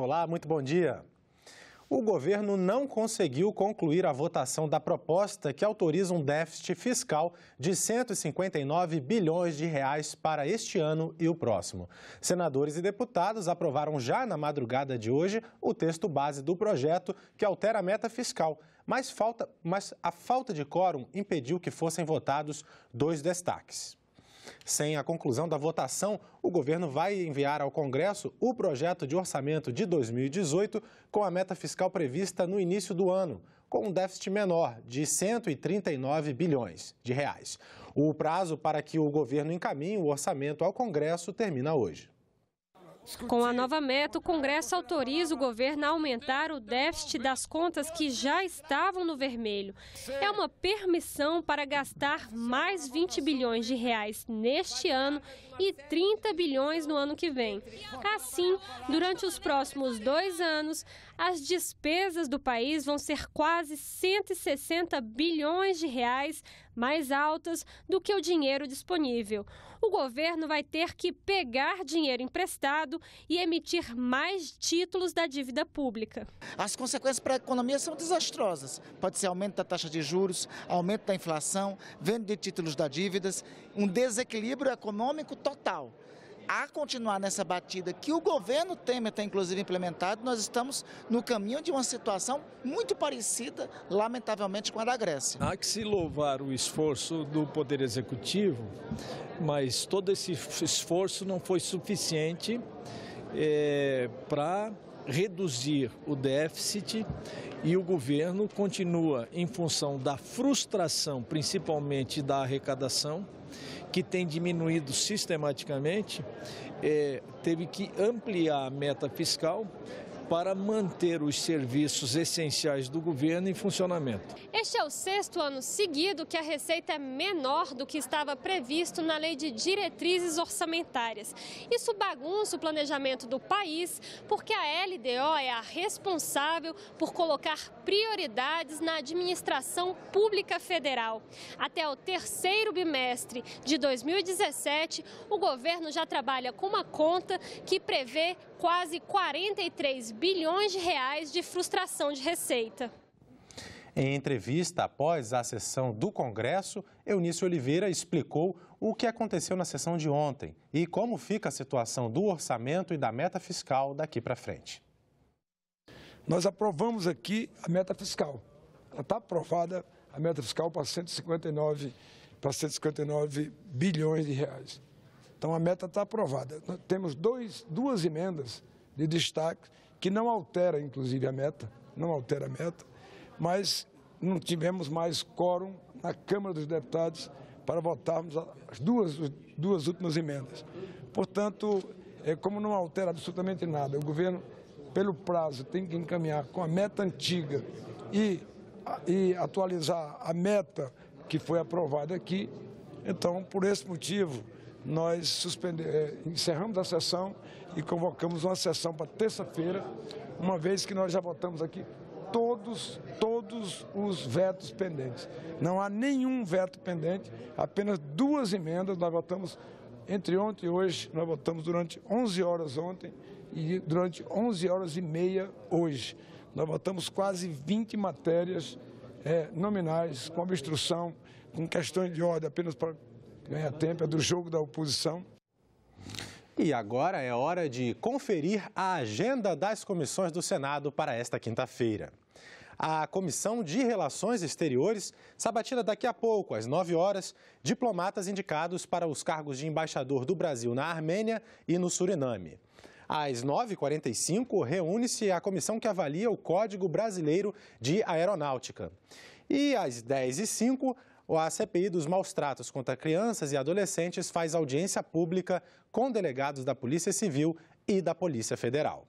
Olá, muito bom dia. O governo não conseguiu concluir a votação da proposta que autoriza um déficit fiscal de 159 bilhões de reais para este ano e o próximo. Senadores e deputados aprovaram já na madrugada de hoje o texto base do projeto que altera a meta fiscal, mas a falta de quórum impediu que fossem votados 2 destaques. Sem a conclusão da votação, o governo vai enviar ao Congresso o projeto de orçamento de 2018 com a meta fiscal prevista no início do ano, com um déficit menor de 139 bilhões de reais. O prazo para que o governo encaminhe o orçamento ao Congresso termina hoje. Com a nova meta, o Congresso autoriza o governo a aumentar o déficit das contas que já estavam no vermelho. É uma permissão para gastar mais 20 bilhões de reais neste ano e 30 bilhões no ano que vem. Assim, durante os próximos 2 anos, as despesas do país vão ser quase 160 bilhões de reais mais altas do que o dinheiro disponível. O governo vai ter que pegar dinheiro emprestado e emitir mais títulos da dívida pública. As consequências para a economia são desastrosas. Pode ser aumento da taxa de juros, aumento da inflação, venda de títulos da dívidas, um desequilíbrio econômico total. A continuar nessa batida que o governo Temer tem inclusive implementado, nós estamos no caminho de uma situação muito parecida, lamentavelmente, com a da Grécia. Há que se louvar o esforço do Poder Executivo, mas todo esse esforço não foi suficiente para reduzir o déficit e o governo continua em função da frustração, principalmente da arrecadação, que tem diminuído sistematicamente, teve que ampliar a meta fiscal para manter os serviços essenciais do governo em funcionamento. Este é o 6º ano seguido que a receita é menor do que estava previsto na Lei de Diretrizes Orçamentárias. Isso bagunça o planejamento do país, porque a LDO é a responsável por colocar prioridades na administração pública federal. Até o 3º bimestre de 2017, o governo já trabalha com uma conta que prevê quase 43 bilhões de reais de frustração de receita. Em entrevista após a sessão do Congresso, Eunice Oliveira explicou o que aconteceu na sessão de ontem e como fica a situação do orçamento e da meta fiscal daqui para frente. Nós aprovamos aqui a meta fiscal. Está aprovada a meta fiscal para 159 bilhões de reais. Então a meta está aprovada. Nós temos duas emendas de destaque que não altera, inclusive, a meta, mas não tivemos mais quórum na Câmara dos Deputados para votarmos as duas últimas emendas. Portanto, como não altera absolutamente nada, o governo, pelo prazo, tem que encaminhar com a meta antiga e atualizar a meta que foi aprovada aqui. Então, por esse motivo, nós encerramos a sessão e convocamos uma sessão para terça-feira, uma vez que nós já votamos aqui todos os vetos pendentes. Não há nenhum veto pendente, apenas 2 emendas. Nós votamos entre ontem e hoje, nós votamos durante 11 horas ontem e durante 11 horas e meia hoje. Nós votamos quase 20 matérias nominais, com obstrução, com questões de ordem apenas para ganhar tempo, é do jogo da oposição. E agora é hora de conferir a agenda das comissões do Senado para esta quinta-feira. A Comissão de Relações Exteriores sabatina daqui a pouco, às 9 horas, diplomatas indicados para os cargos de embaixador do Brasil na Armênia e no Suriname. Às 9h45, reúne-se a comissão que avalia o Código Brasileiro de Aeronáutica. E às 10h05, a CPI dos maus-tratos contra crianças e adolescentes faz audiência pública com delegados da Polícia Civil e da Polícia Federal.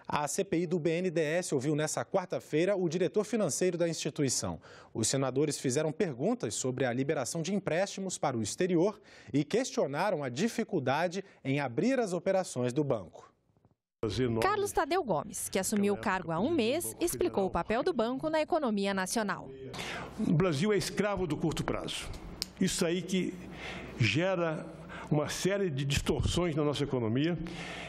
A CPI do BNDES ouviu nesta quarta-feira o diretor financeiro da instituição. Os senadores fizeram perguntas sobre a liberação de empréstimos para o exterior e questionaram a dificuldade em abrir as operações do banco. Carlos Tadeu Gomes, que assumiu o cargo há um mês, explicou o papel do banco na economia nacional. O Brasil é escravo do curto prazo. Isso aí que gera uma série de distorções na nossa economia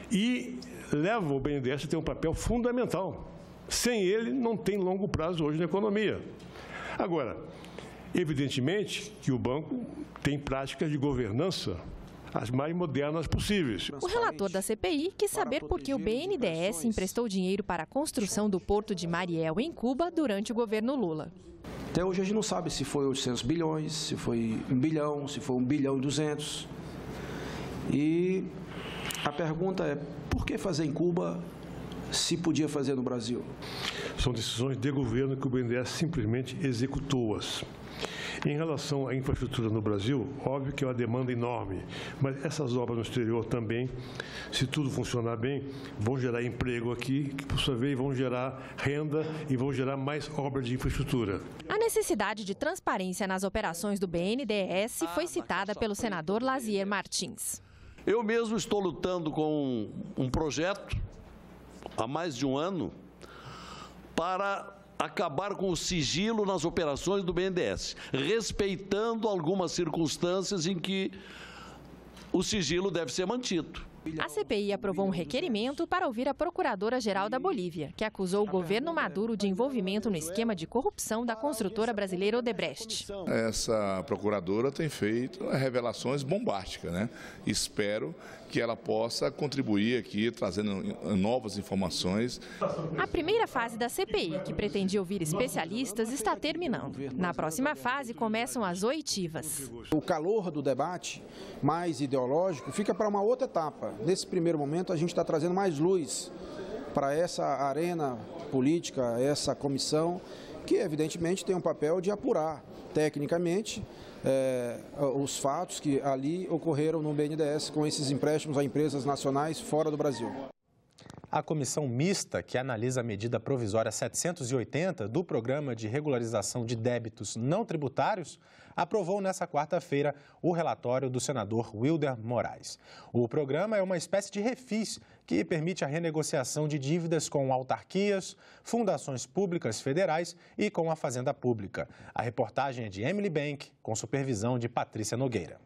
e leva o BNDES a ter um papel fundamental. Sem ele, não tem longo prazo hoje na economia. Agora, evidentemente que o banco tem práticas de governança as mais modernas possíveis. O relator da CPI quis saber por que o BNDES emprestou dinheiro para a construção do porto de Mariel, em Cuba, durante o governo Lula. Até hoje a gente não sabe se foi 800 bilhões, se foi 1 bilhão, se foi 1 bilhão e 200. E a pergunta é, por que fazer em Cuba se podia fazer no Brasil? São decisões de governo que o BNDES simplesmente executou-as. Em relação à infraestrutura no Brasil, óbvio que é uma demanda enorme, mas essas obras no exterior também, se tudo funcionar bem, vão gerar emprego aqui, que por sua vez vão gerar renda e vão gerar mais obras de infraestrutura. A necessidade de transparência nas operações do BNDES foi citada pelo senador Lazier Martins. Eu mesmo estou lutando com um projeto há mais de um ano para acabar com o sigilo nas operações do BNDES, respeitando algumas circunstâncias em que o sigilo deve ser mantido. A CPI aprovou um requerimento para ouvir a Procuradora-Geral da Bolívia, que acusou o governo Maduro de envolvimento no esquema de corrupção da construtora brasileira Odebrecht. Essa procuradora tem feito revelações bombásticas, né? Espero que ela possa contribuir aqui, trazendo novas informações. A primeira fase da CPI, que pretendia ouvir especialistas, está terminando. Na próxima fase, começam as oitivas. O calor do debate mais ideológico fica para uma outra etapa. Nesse primeiro momento, a gente está trazendo mais luz para essa arena política, essa comissão, que evidentemente tem um papel de apurar tecnicamente os fatos que ali ocorreram no BNDES com esses empréstimos a empresas nacionais fora do Brasil. A comissão mista, que analisa a medida provisória 780 do Programa de Regularização de Débitos Não Tributários, aprovou nesta quarta-feira o relatório do senador Wilder Moraes. O programa é uma espécie de refis que permite a renegociação de dívidas com autarquias, fundações públicas federais e com a Fazenda Pública. A reportagem é de Emily Bank, com supervisão de Patrícia Nogueira.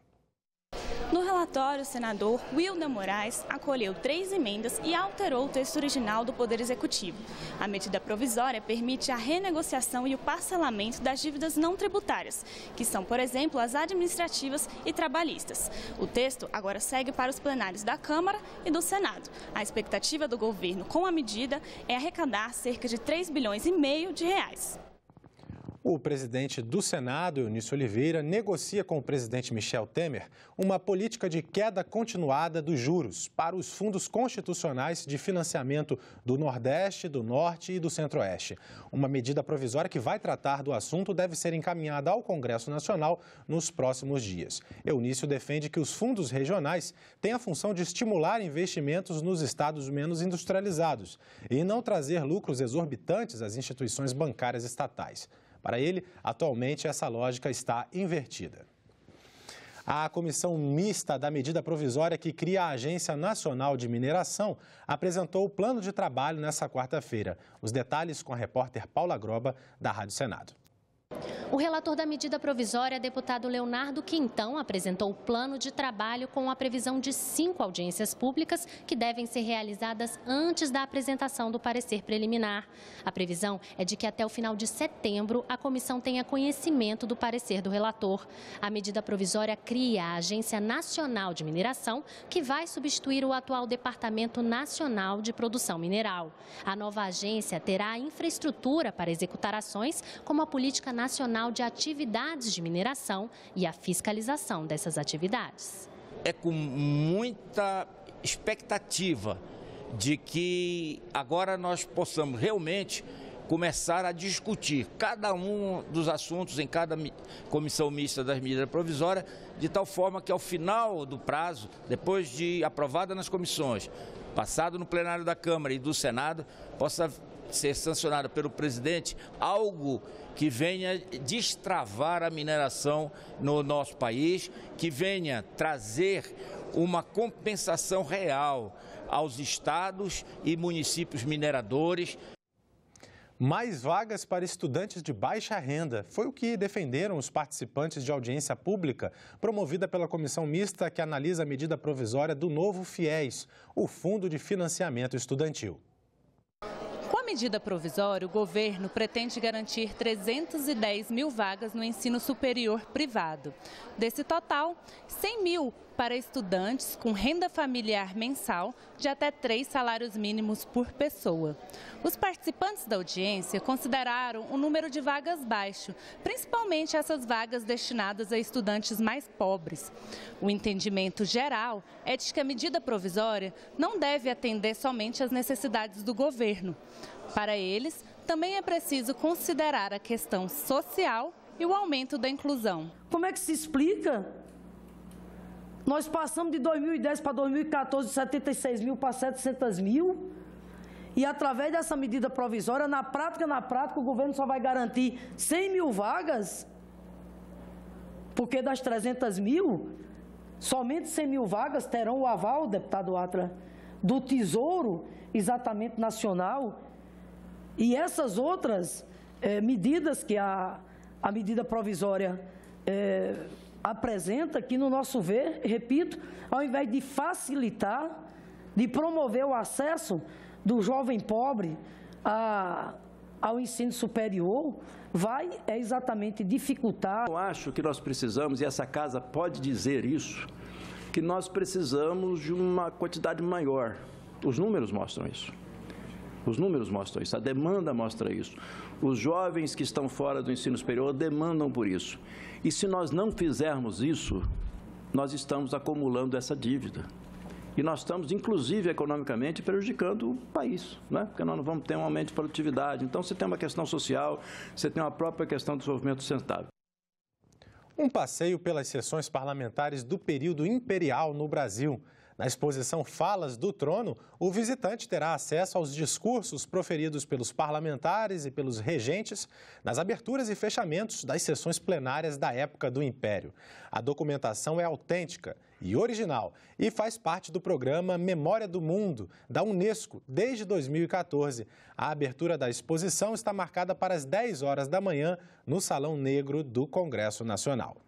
No relatório, o senador Wilder Moraes acolheu 3 emendas e alterou o texto original do Poder Executivo. A medida provisória permite a renegociação e o parcelamento das dívidas não tributárias, que são, por exemplo, as administrativas e trabalhistas. O texto agora segue para os plenários da Câmara e do Senado. A expectativa do governo com a medida é arrecadar cerca de 3,5 bilhões de reais. O presidente do Senado, Eunício Oliveira, negocia com o presidente Michel Temer uma política de queda continuada dos juros para os fundos constitucionais de financiamento do Nordeste, do Norte e do Centro-Oeste. Uma medida provisória que vai tratar do assunto deve ser encaminhada ao Congresso Nacional nos próximos dias. Eunício defende que os fundos regionais têm a função de estimular investimentos nos estados menos industrializados e não trazer lucros exorbitantes às instituições bancárias estatais. Para ele, atualmente, essa lógica está invertida. A comissão mista da medida provisória que cria a Agência Nacional de Mineração apresentou o plano de trabalho nesta quarta-feira. Os detalhes com a repórter Paula Groba, da Rádio Senado. O relator da medida provisória, deputado Leonardo Quintão, apresentou o plano de trabalho com a previsão de 5 audiências públicas que devem ser realizadas antes da apresentação do parecer preliminar. A previsão é de que até o final de setembro a comissão tenha conhecimento do parecer do relator. A medida provisória cria a Agência Nacional de Mineração, que vai substituir o atual Departamento Nacional de Produção Mineral. A nova agência terá a infraestrutura para executar ações como a Política Nacional de Atividades de Mineração e a fiscalização dessas atividades. É com muita expectativa de que agora nós possamos realmente começar a discutir cada um dos assuntos em cada comissão mista das medidas provisórias, de tal forma que ao final do prazo, depois de aprovada nas comissões, passado no plenário da Câmara e do Senado, possa ser sancionado pelo presidente algo que venha destravar a mineração no nosso país, que venha trazer uma compensação real aos estados e municípios mineradores. Mais vagas para estudantes de baixa renda. Foi o que defenderam os participantes de audiência pública promovida pela comissão mista que analisa a medida provisória do novo FIES, o Fundo de Financiamento Estudantil. Com a medida provisória, o governo pretende garantir 310 mil vagas no ensino superior privado. Desse total, 100 mil para estudantes com renda familiar mensal de até 3 salários mínimos por pessoa. Os participantes da audiência consideraram o número de vagas baixo, principalmente essas vagas destinadas a estudantes mais pobres. O entendimento geral é de que a medida provisória não deve atender somente às necessidades do governo. Para eles, também é preciso considerar a questão social e o aumento da inclusão. Como é que se explica? Nós passamos de 2010 para 2014, 76 mil para 700 mil. E através dessa medida provisória, na prática, o governo só vai garantir 100 mil vagas. Porque das 300 mil, somente 100 mil vagas terão o aval, deputado Atra, do Tesouro, exatamente nacional. E essas outras medidas que a medida provisória apresenta, que no nosso ver, repito, ao invés de facilitar, de promover o acesso do jovem pobre ao ensino superior, vai exatamente dificultar. Eu acho que nós precisamos, e essa casa pode dizer isso, que nós precisamos de uma quantidade maior. Os números mostram isso. Os números mostram isso, a demanda mostra isso. Os jovens que estão fora do ensino superior demandam por isso. E se nós não fizermos isso, nós estamos acumulando essa dívida. E nós estamos, inclusive, economicamente, prejudicando o país, né? Porque nós não vamos ter um aumento de produtividade. Então, você tem uma questão social, você tem uma própria questão do desenvolvimento sustentável. Um passeio pelas sessões parlamentares do período imperial no Brasil. Na exposição Falas do Trono, o visitante terá acesso aos discursos proferidos pelos parlamentares e pelos regentes nas aberturas e fechamentos das sessões plenárias da época do Império. A documentação é autêntica e original e faz parte do programa Memória do Mundo, da Unesco, desde 2014. A abertura da exposição está marcada para as 10 horas da manhã no Salão Negro do Congresso Nacional.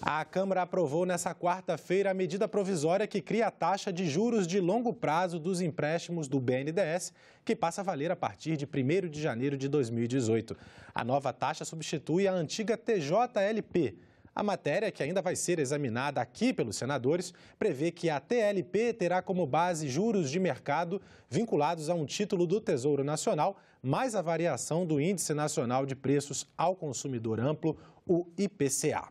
A Câmara aprovou nesta quarta-feira a medida provisória que cria a taxa de juros de longo prazo dos empréstimos do BNDES, que passa a valer a partir de 1º de janeiro de 2018. A nova taxa substitui a antiga TJLP. A matéria, que ainda vai ser examinada aqui pelos senadores, prevê que a TLP terá como base juros de mercado vinculados a um título do Tesouro Nacional, mais a variação do Índice Nacional de Preços ao Consumidor Amplo, o IPCA.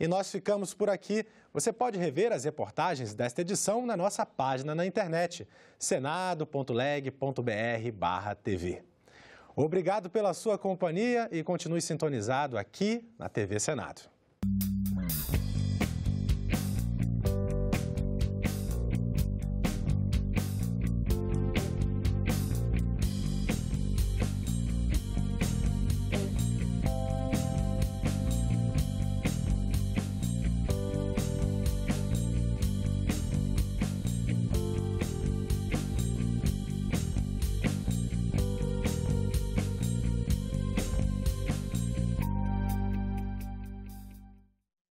E nós ficamos por aqui. Você pode rever as reportagens desta edição na nossa página na internet, senado.leg.br/TV. Obrigado pela sua companhia e continue sintonizado aqui na TV Senado.